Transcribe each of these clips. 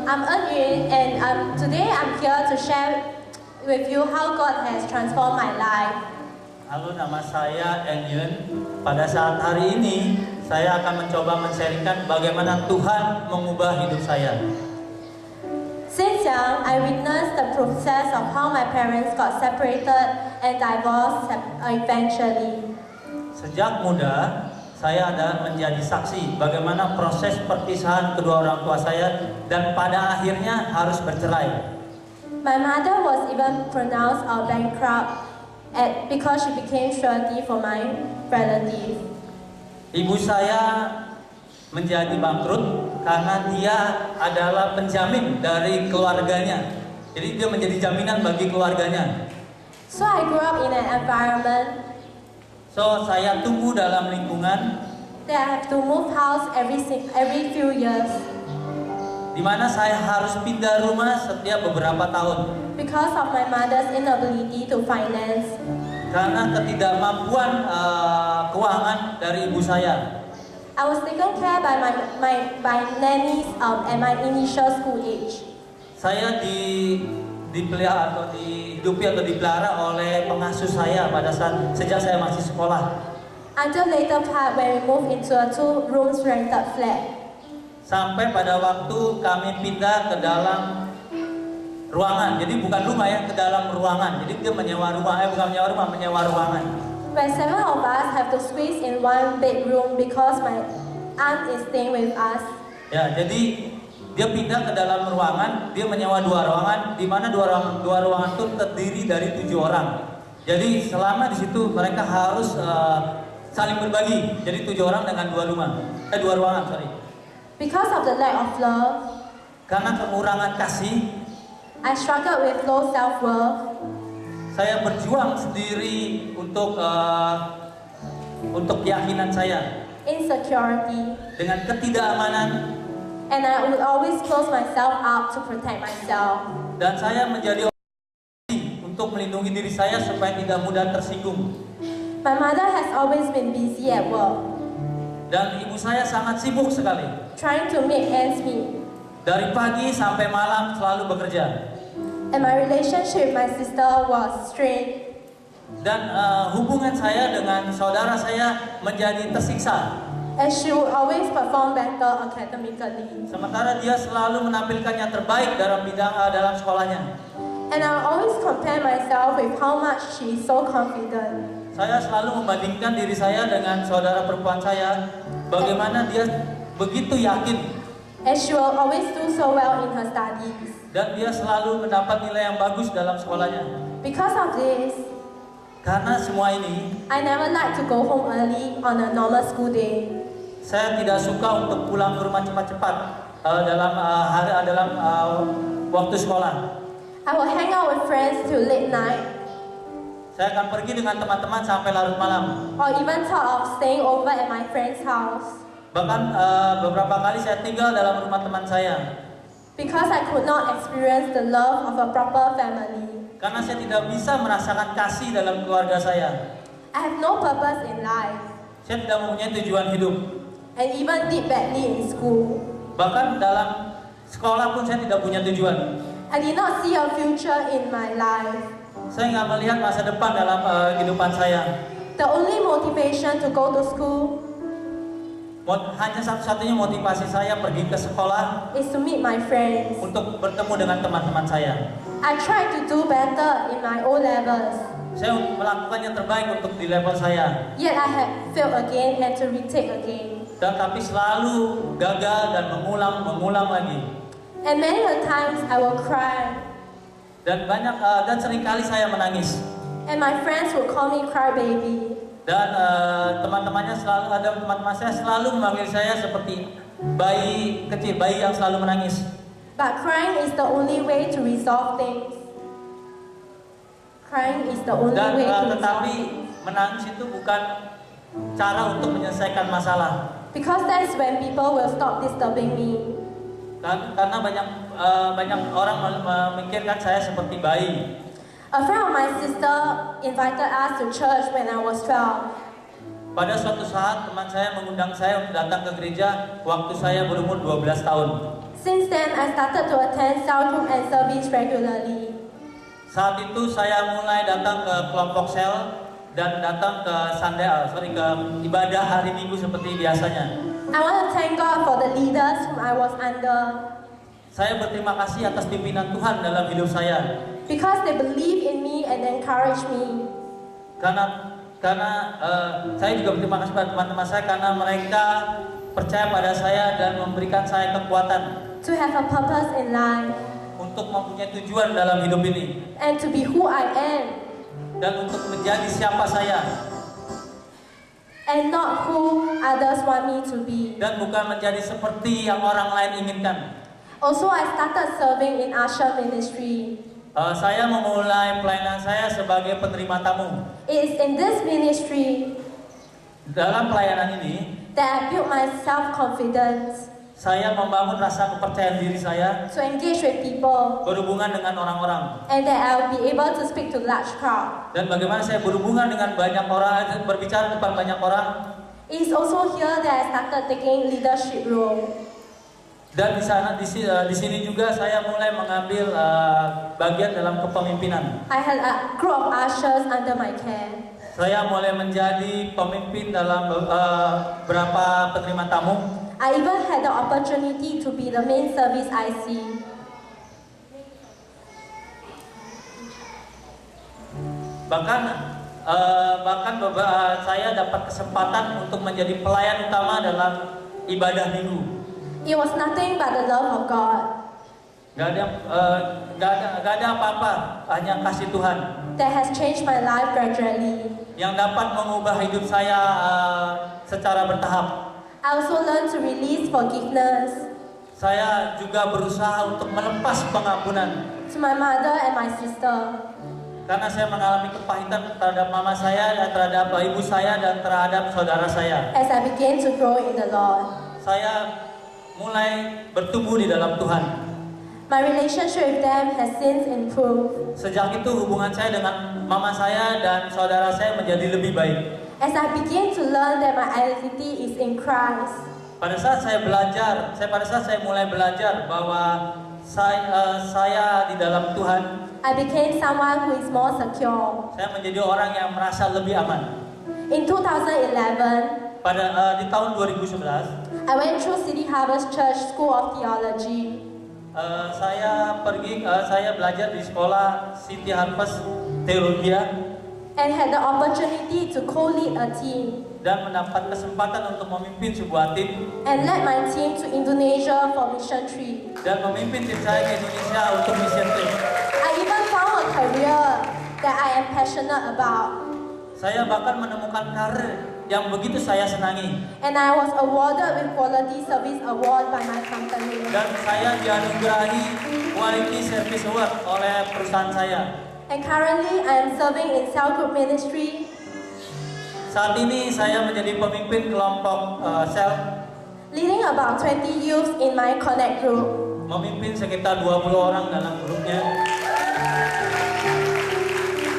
I'm Eun and today I'm here to share with you how God has transformed my life. Halo, nama saya Eun. Pada saat hari ini, saya akan mencoba men-sharingkan bagaimana Tuhan mengubah hidup saya. Since young, I witnessed the process of how my parents got separated and divorced eventually. Sejak muda, saya ada menjadi saksi bagaimana proses perpisahan kedua orang tua saya dan pada akhirnya harus bercerai. My mother was even pronounced bankrupt because she became surety for my relative. Ibu saya menjadi bangkrut karena dia adalah penjamin dari keluarganya. Jadi dia menjadi jaminan bagi keluarganya. So I grew up in an environment Saya tumbuh dalam lingkungan that I have to move house every few years di mana saya harus pindah rumah setiap beberapa tahun because of my mother's inability to finance. karena ketidakmampuan keuangan dari ibu saya. I was taken care by my nannies at my initial school age. Saya dipelihara atau dihidupi atau dipelihara oleh pengasuh saya pada saat sejak saya masih sekolah. Until later part when we moved into a 2 rooms rented flat. Sampai pada waktu kami pindah ke dalam ruangan. Jadi bukan rumah ya, ke dalam ruangan. Jadi dia menyewa rumah, bukan menyewa rumah, menyewa ruangan. When 7 of us have to squeeze in 1 bedroom because my aunt is staying with us. Ya, jadi dia pindah ke dalam ruangan, dia menyewa 2 ruangan, di mana dua ruangan itu terdiri dari 7 orang. Jadi selama di situ mereka harus saling berbagi. Jadi 7 orang dengan 2 ruangan, sorry. Because of the lack of love, Karena kekurangan kasih, I struggled with low self-worth. saya berjuang sendiri untuk keyakinan saya Insecurity, dengan ketidakamanan. and I would always close myself up to protect myself. Dan saya menjadi untuk melindungi diri saya supaya tidak mudah tersinggung. My mother has always been busy at work, Dan ibu saya sangat sibuk sekali. trying to make ends meet. Dari pagi sampai malam selalu bekerja. And my relationship with my sister was strained. Dan hubungan saya dengan saudara saya menjadi tersiksa. And she would always perform better academically. Sementara dia selalu menampilkan yang terbaik dalam bidang dalam sekolahnya. And I always compare myself with how much she is so confident. Saya selalu membandingkan diri saya dengan saudara perempuan saya, bagaimana dia begitu yakin And she will always do so well in her studies. dan dia selalu mendapat nilai yang bagus dalam sekolahnya. Because of this, Karena semua ini, I never like to go home early on a normal school day. saya tidak suka untuk pulang ke rumah cepat-cepat dalam waktu sekolah. I will hang out with friends till late night, Saya akan pergi dengan teman-teman sampai larut malam. or even thought of staying over at my friend's house. Bahkan beberapa kali saya tinggal dalam rumah teman saya. Because I could not experience the love of a proper family. Karena saya tidak bisa merasakan kasih dalam keluarga saya. I have no purpose in life, Saya tidak mempunyai tujuan hidup. and even did badly in school. Bahkan dalam sekolah pun saya tidak punya tujuan. I did not see a future in my life. Saya nggak melihat masa depan dalam kehidupan saya. The only motivation to go to school Hanya satu-satunya motivasi saya pergi ke sekolah is to meet my friends. untuk bertemu dengan teman-teman saya. I tried to do better in my O levels, Saya melakukan yang terbaik untuk di level saya. yet I had failed again and to retake again. Dan tapi selalu gagal dan mengulang lagi. And many a times I will cry, Dan seringkali saya menangis. and my friends would call me crybaby. Dan teman-teman saya selalu memanggil saya seperti bayi kecil, bayi yang selalu menangis. But crying is the only way to resolve things. Crying is the only Dan way to resolve tetapi things. menangis itu bukan cara untuk menyelesaikan masalah. Because that's when people will stop disturbing me. Karena banyak orang memikirkan saya seperti bayi. A friend of my sister invited us to church when I was 12. Pada suatu saat teman saya mengundang saya untuk datang ke gereja waktu saya berumur 12 tahun. Since then, I started to attend cell group and service regularly. Saat itu saya mulai datang ke kelompok sel dan datang ke ke ibadah hari Minggu seperti biasanya. I want to thank God for the leaders whom I was under, Saya berterima kasih atas pimpinan Tuhan dalam hidup saya. because they believe in me and encourage me. Karena saya juga berterima kasih pada teman-teman saya karena mereka percaya pada saya dan memberikan saya kekuatan To have a purpose in life untuk mempunyai tujuan dalam hidup ini and to be who I am dan untuk menjadi siapa saya and not who others want me to be. dan bukan menjadi seperti yang orang lain inginkan. Also, I started serving in usher ministry. Saya memulai pelayanan saya sebagai penerima tamu. It is in this ministry Dalam pelayanan ini, that I built my self-confidence saya membangun rasa kepercayaan diri saya, to engage with people, berhubungan dengan orang-orang. and that I'll be able to speak to large crowd. Dan bagaimana saya berhubungan dengan banyak orang, berbicara depan banyak orang. It is also here that I started taking leadership role. Dan di sini juga saya mulai mengambil bagian dalam kepemimpinan. I had a group of ushers under my care. Saya mulai menjadi pemimpin dalam beberapa penerima tamu. I even had the opportunity to be the main service IC. Bahkan saya dapat kesempatan untuk menjadi pelayan utama dalam ibadah minggu. It was nothing but the love of God Gak ada apa-apa, hanya kasih Tuhan that has changed my life gradually. yang dapat mengubah hidup saya secara bertahap. I also learned to release forgiveness Saya juga berusaha untuk melepas pengampunan to my mother and my sister. karena saya mengalami kepahitan terhadap mama saya, terhadap ibu saya, dan terhadap saudara saya. As I began to grow in the Lord, Saya mulai bertumbuh di dalam Tuhan. my relationship with them has since improved. Sejak itu hubungan saya dengan mama saya dan saudara saya menjadi lebih baik. As I began to learn that my identity is in Christ, Pada saat saya mulai belajar bahwa saya di dalam Tuhan, I became someone who is more secure. saya menjadi orang yang merasa lebih aman. In 2011, Di tahun 2011, I went through City Harvest Church School of Theology. saya belajar di sekolah City Harvest Teologi And had the opportunity to co-lead a team dan mendapat kesempatan untuk memimpin sebuah tim and led my team to Indonesia for mission trip. dan memimpin tim saya ke Indonesia untuk mission trip. I even found a career that I am passionate about, Saya bahkan menemukan karir yang begitu saya senangi and I was awarded with Quality Service Award by my company. dan saya dianugerahi Quality Service Award oleh perusahaan saya. And currently, I am serving in cell group ministry, Saat ini saya menjadi pemimpin kelompok sel, leading about 20 youths in my connect group. memimpin sekitar 20 orang dalam grupnya,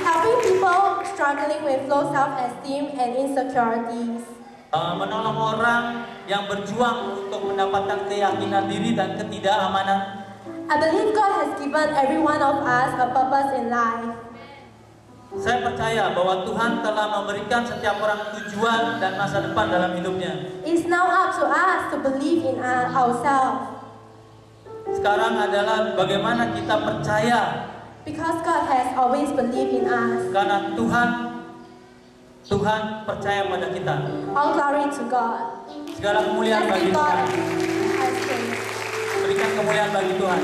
Helping people struggling with low self-esteem and insecurities. menolong orang yang berjuang untuk mendapatkan keyakinan diri dan ketidakamanan. I believe God has given every one of us a purpose in life. Saya percaya bahwa Tuhan telah memberikan setiap orang tujuan dan masa depan dalam hidupnya. It's now up to us to believe in ourselves, Sekarang adalah bagaimana kita percaya, because God has always believed in us. karena Tuhan percaya pada kita. All glory to God. Segala kemuliaan Let's bagi give God Tuhan. a praise. Berikan kemuliaan bagi Tuhan.